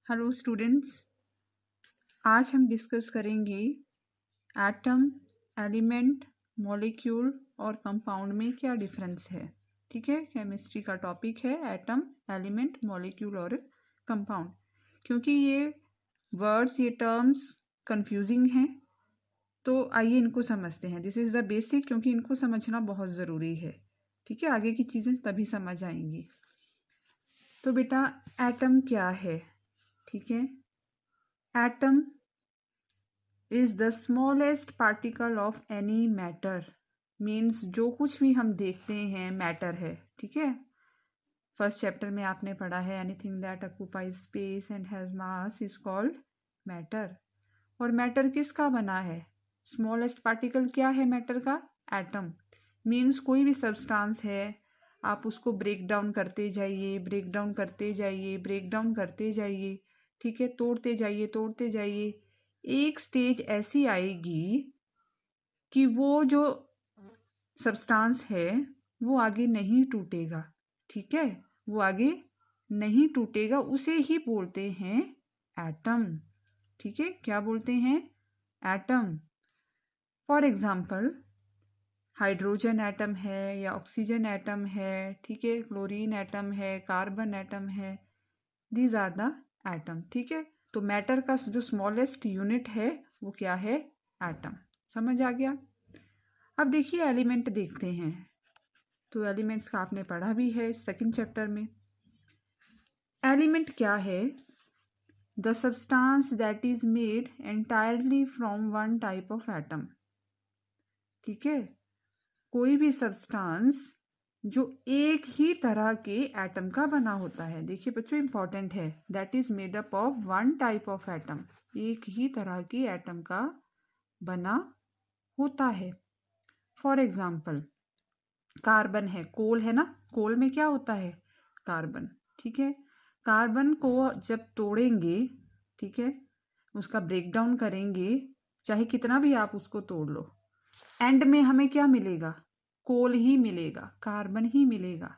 Hello students, आज हम discuss करेंगे एटम, एलिमेंट, मॉलिक्यूल और कंपाउंड में क्या डिफरेंस है। ठीक है, केमिस्ट्री का टॉपिक है एटम, एलिमेंट, मॉलिक्यूल और कंपाउंड। क्योंकि ये वर्ड्स, ये टर्म्स कंफ्यूजिंग हैं, तो आइए इनको समझते हैं। दिस इज़ द बेसिक, क्योंकि इनको समझना बहुत ज़रूरी है। ठीक है, आगे की चीज़ें तभी समझ आएंगी। तो बेटा, एटम क्या है? ठीक है, atom is the smallest particle of any matter. Means जो कुछ भी हम देखते हैं मैटर है। ठीक है, फर्स्ट चैप्टर में आपने पढ़ा है anything that occupies space and has mass is called matter. और मैटर किसका बना है? स्मॉलेस्ट पार्टिकल क्या है मैटर का? एटम। मीन्स कोई भी सब्सटेंस है, आप उसको ब्रेक डाउन करते जाइए, ब्रेक डाउन करते जाइए, ब्रेक डाउन करते जाइए। ठीक है, तोड़ते जाइए, तोड़ते जाइए। एक स्टेज ऐसी आएगी कि वो जो सब्सटेंस है वो आगे नहीं टूटेगा। ठीक है, वो आगे नहीं टूटेगा, उसे ही बोलते हैं एटम। ठीक है, क्या बोलते हैं? Atom. For example, hydrogen atom है या ऑक्सीजन एटम है, ठीक है, क्लोरीन एटम है, कार्बन एटम है, दीज आर द एटम। ठीक है, तो मैटर का जो स्मॉलेस्ट यूनिट है वो क्या है? एटम। समझ आ गया? अब देखिए एलिमेंट देखते हैं। तो एलिमेंट्स का आपने पढ़ा भी है सेकंड चैप्टर में। एलिमेंट क्या है? The substance that is made entirely from one type of atom. ठीक है, कोई भी सब्सटेंस जो एक ही तरह के एटम का बना होता है। देखिए बच्चों, इंपॉर्टेंट है, that is made up of one type of atom. एक ही तरह के एटम का बना होता है। फॉर एग्जाम्पल, कार्बन है, कोल है ना, कोल में क्या होता है? कार्बन। ठीक है, कार्बन को जब तोड़ेंगे, ठीक है, उसका ब्रेक डाउन करेंगे, चाहे कितना भी आप उसको तोड़ लो, एंड में हमें क्या मिलेगा? कोल ही मिलेगा, कार्बन ही मिलेगा।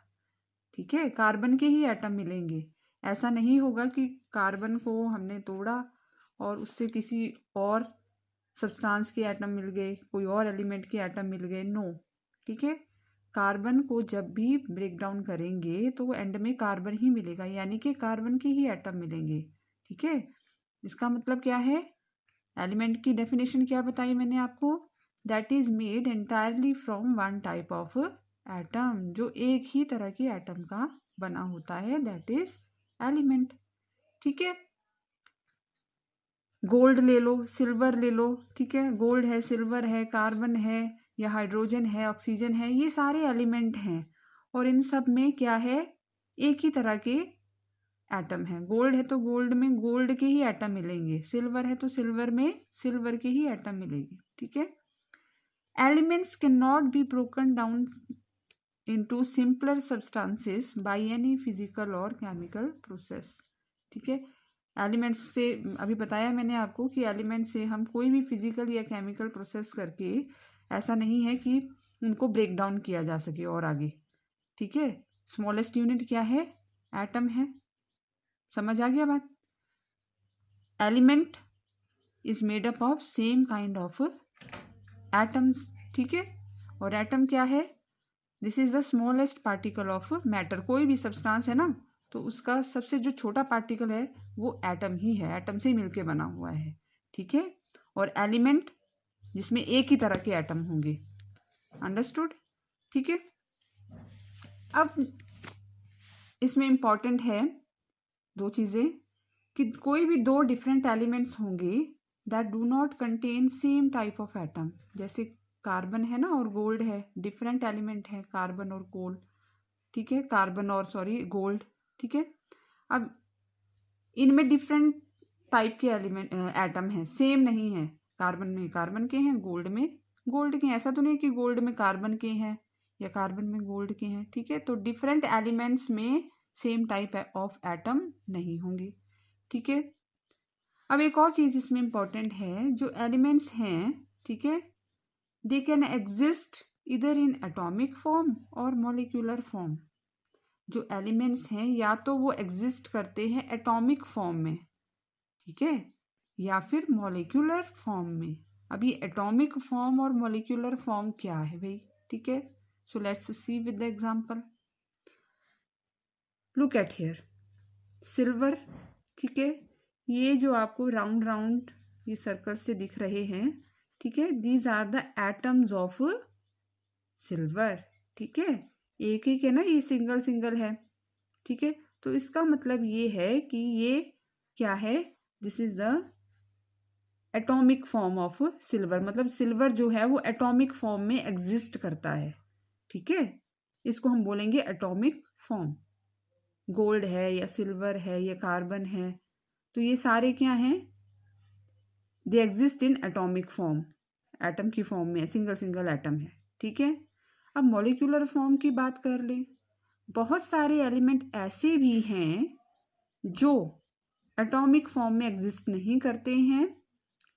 ठीक है, कार्बन के ही एटम मिलेंगे। ऐसा नहीं होगा कि कार्बन को हमने तोड़ा और उससे किसी और सब्सटेंस के एटम मिल गए, कोई और एलिमेंट के एटम मिल गए। नो। ठीक है, कार्बन को जब भी ब्रेक डाउन करेंगे तो एंड में कार्बन ही मिलेगा, यानी कि कार्बन के ही एटम मिलेंगे। ठीक है, इसका मतलब क्या है? एलिमेंट की डेफिनेशन क्या बताई मैंने आपको? That is made entirely from one type of atom. जो एक ही तरह के एटम का बना होता है, दैट इज एलिमेंट। ठीक है, गोल्ड ले लो, सिल्वर ले लो। ठीक है, गोल्ड है, सिल्वर है, कार्बन है या हाइड्रोजन है, ऑक्सीजन है, ये सारे एलिमेंट हैं। और इन सब में क्या है? एक ही तरह के एटम है। गोल्ड है तो गोल्ड में गोल्ड के ही एटम मिलेंगे, सिल्वर है तो सिल्वर में सिल्वर के ही एटम मिलेंगे। ठीक है, elements can not be broken down into simpler substances by any physical और केमिकल प्रोसेस। ठीक है, एलिमेंट्स से अभी बताया मैंने आपको कि एलिमेंट से हम कोई भी फिजिकल या केमिकल प्रोसेस करके ऐसा नहीं है कि उनको ब्रेक डाउन किया जा सके और आगे। ठीक है, स्मॉलेस्ट यूनिट क्या है? एटम है। समझ आ गया बात? Element is made up of same kind of atoms. ठीक है, और एटम क्या है? This is the smallest particle of matter. कोई भी सब्सटेंस है ना, तो उसका सबसे जो छोटा पार्टिकल है वो एटम ही है, एटम से मिलके बना हुआ है। ठीक है, और एलिमेंट जिसमें एक ही तरह के एटम होंगे। अंडरस्टूड? ठीक है, अब इसमें इंपॉर्टेंट है दो चीज़ें, कि कोई भी दो डिफरेंट एलिमेंट्स होंगे that do not contain same type of atom. जैसे कार्बन है ना और गोल्ड है, डिफरेंट एलिमेंट है कार्बन और कोल। ठीक है, कार्बन और गोल्ड। ठीक है, अब इनमें डिफरेंट टाइप के एलिमेंट एटम हैं, सेम नहीं है। कार्बन में कार्बन के हैं, गोल्ड में गोल्ड के हैं। ऐसा तो नहीं कि गोल्ड में कार्बन के हैं या कार्बन में गोल्ड के हैं। ठीक है, तो डिफरेंट एलिमेंट्स में सेम टाइप ऑफ एटम नहीं होंगे। ठीक है, अब एक और चीज इसमें इंपॉर्टेंट है, जो एलिमेंट्स हैं, ठीक है, दे कैन एग्जिस्ट इधर इन एटॉमिक फॉर्म और मॉलिक्यूलर फॉर्म। जो एलिमेंट्स हैं या तो वो एग्जिस्ट करते हैं एटॉमिक फॉर्म में, ठीक है, या फिर मॉलिक्यूलर फॉर्म में। अब ये एटॉमिक फॉर्म और मॉलिक्यूलर फॉर्म क्या है भाई, ठीक है। So let's see with the example. Look at here, silver, ठीक है, ये जो आपको राउंड राउंड ये सर्कल से दिख रहे हैं, ठीक है, these are the atoms of silver, ठीक है। एक एक है ना, ये सिंगल सिंगल है, ठीक है। तो इसका मतलब ये है कि ये क्या है, this is the atomic form of silver, मतलब सिल्वर जो है वो एटॉमिक फॉर्म में एग्जिस्ट करता है, ठीक है। इसको हम बोलेंगे एटॉमिक फॉर्म। गोल्ड है या सिल्वर है या कार्बन है, तो ये सारे क्या हैं, they exist in atomic form, atom की फॉर्म में, सिंगल सिंगल एटम है, ठीक है। अब मॉलिक्यूलर फॉर्म की बात कर लें, बहुत सारे एलिमेंट ऐसे भी हैं जो एटॉमिक फॉर्म में एग्जिस्ट नहीं करते हैं,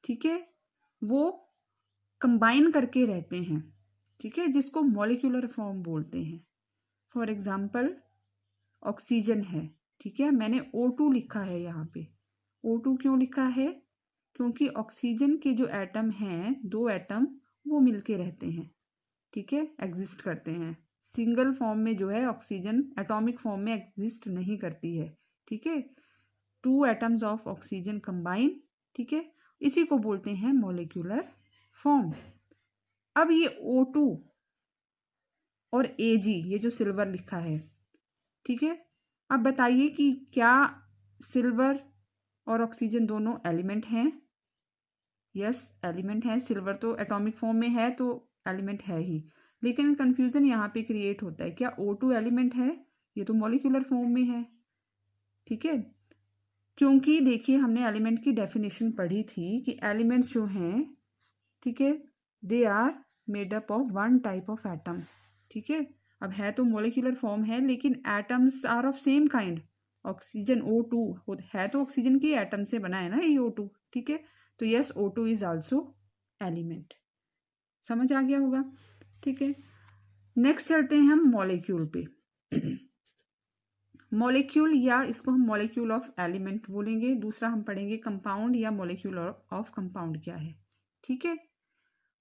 ठीक है, वो कंबाइन करके रहते हैं, ठीक है, जिसको मॉलिक्यूलर फॉर्म बोलते हैं। फॉर एग्जाम्पल ऑक्सीजन है, ठीक है, मैंने O2 लिखा है यहाँ पे। O2 क्यों लिखा है, क्योंकि ऑक्सीजन के जो एटम हैं, दो एटम, वो मिलके रहते हैं, ठीक है, एग्जिस्ट करते हैं। सिंगल फॉर्म में जो है ऑक्सीजन एटॉमिक फॉर्म में एग्जिस्ट नहीं करती है, ठीक है। Two atoms of oxygen combine, ठीक है, इसी को बोलते हैं मॉलिक्यूलर फॉर्म। अब ये O2 और Ag, ये जो सिल्वर लिखा है, ठीक है, अब बताइए कि क्या सिल्वर और ऑक्सीजन दोनों एलिमेंट हैं? यस, एलिमेंट है। सिल्वर तो एटॉमिक फॉर्म में है तो एलिमेंट है ही, लेकिन कंफ्यूजन यहाँ पे क्रिएट होता है, क्या O2 एलिमेंट है? ये तो मॉलिक्यूलर फॉर्म में है, ठीक है। क्योंकि देखिए हमने एलिमेंट की डेफिनेशन पढ़ी थी कि एलिमेंट्स जो हैं, ठीक है, they are made up of one type of atom, ठीक है। अब है तो मॉलिक्यूलर फॉर्म है, लेकिन atoms are of same kind. Oxygen O2 है तो ऑक्सीजन के एटम से बना है ना ये O2, ठीक है। तो yes, O2 is also element. समझ आ गया होगा, ठीक है। नेक्स्ट चलते हैं हम मॉलिक्यूल पे। मॉलिक्यूल, या इसको हम मॉलिक्यूल ऑफ एलिमेंट बोलेंगे। दूसरा हम पढ़ेंगे कंपाउंड या मॉलिक्यूल ऑफ कंपाउंड क्या है, ठीक है।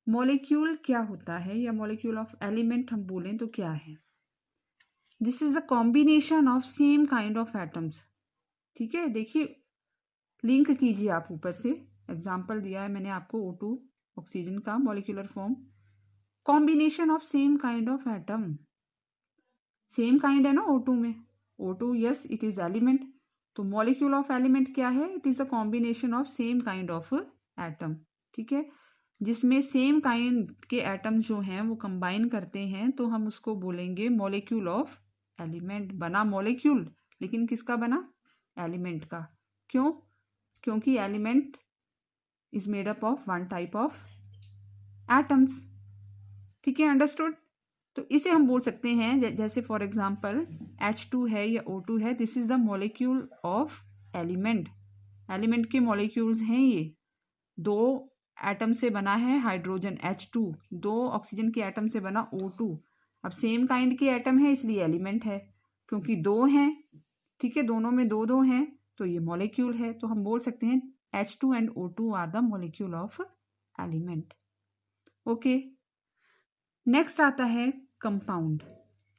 मॉलिक्यूल क्या होता है, या मॉलिक्यूल ऑफ एलिमेंट हम बोलें तो क्या है? This is a combination of same kind of atoms, ठीक है। देखिए लिंक कीजिए आप, ऊपर से एग्जाम्पल दिया है मैंने आपको O2 ऑक्सीजन का molecular form, combination of same kind of atom. Same kind है ना O2 में, O2 yes it is element, तो मॉलिक्यूल ऑफ एलिमेंट क्या है, it is a combination of same kind of atom, ठीक है, जिसमें सेम काइंड के एटम जो हैं वो कंबाइन करते हैं, तो हम उसको बोलेंगे मॉलिक्यूल ऑफ एलिमेंट। बना मॉलिक्यूल, लेकिन किसका बना, एलिमेंट का। क्यों, क्योंकि element is made up of one type of atoms, ठीक है, अंडरस्टूड। तो इसे हम बोल सकते हैं, जैसे फॉर एग्जांपल H2 है या O2 है, this is the molecule of element. Element के मॉलिक्यूल्स हैं ये, दो एटम से बना है हाइड्रोजन H2, दो ऑक्सीजन के एटम से बना O2। अब सेम काइंड के एटम है इसलिए एलिमेंट है, क्योंकि दो हैं, ठीक है, दोनों में दो दो हैं तो ये मॉलिक्यूल है। तो हम बोल सकते हैं H2 and O2 are the molecule of element. Okay, next आता है कंपाउंड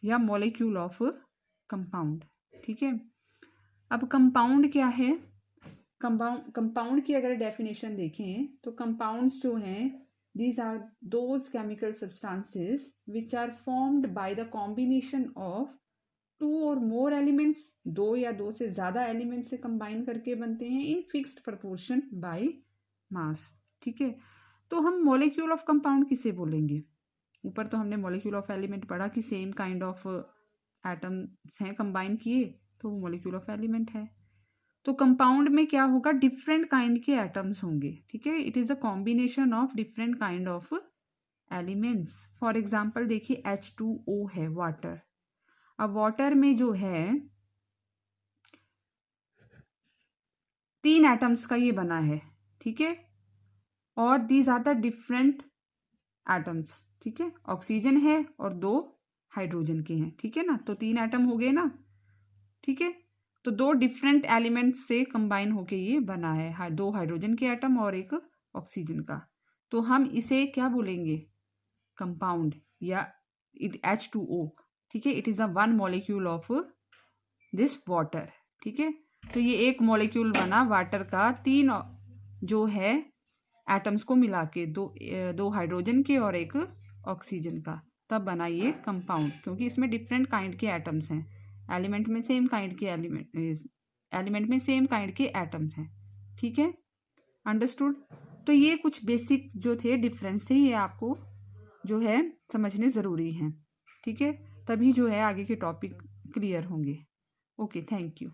या मॉलिक्यूल ऑफ कंपाउंड, ठीक है। अब कंपाउंड क्या है, कंपाउंड की अगर डेफिनेशन देखें तो कंपाउंड्स जो हैं, these are those chemical substances which are formed by the combination of two और मोर एलिमेंट्स, दो या दो से ज़्यादा एलिमेंट से कंबाइन करके बनते हैं in fixed proportion by mass, ठीक है। तो हम मॉलिक्यूल ऑफ कंपाउंड किसे बोलेंगे? ऊपर तो हमने मॉलिक्यूल ऑफ एलिमेंट पढ़ा कि सेम काइंड ऑफ एटम्स हैं कंबाइन किए, तो वो मॉलिक्यूल ऑफ एलिमेंट है। तो कंपाउंड में क्या होगा, डिफरेंट काइंड के एटम्स होंगे, ठीक है। It is a combination of different kind of elements. For example देखिए H2O है, वाटर। अब वाटर में जो है 3 एटम्स का ये बना है, ठीक है, और these are the different atoms, ठीक है। ऑक्सीजन है और 2 हाइड्रोजन के हैं, ठीक है ना, तो 3 एटम हो गए ना, ठीक है। तो दो डिफरेंट एलिमेंट्स से कंबाइन होके ये बना है, दो हाइड्रोजन के एटम और एक ऑक्सीजन का। तो हम इसे क्या बोलेंगे, कंपाउंड या H2O, ठीक है। It is a one molecule of this water, ठीक है। तो ये एक मॉलिक्यूल बना वाटर का, तीन जो है एटम्स को मिला के, दो हाइड्रोजन के और एक ऑक्सीजन का, तब बना ये कंपाउंड, क्योंकि इसमें डिफरेंट काइंड के एटम्स हैं। एलिमेंट में सेम काइंड के एलिमेंट में सेम काइंड के एटम्स हैं, ठीक है। अंडरस्टूड। तो ये कुछ बेसिक जो थे डिफरेंस थे, ये आपको जो है समझने ज़रूरी हैं, ठीक है। तभी जो है आगे के टॉपिक क्लियर होंगे। Okay, thank you.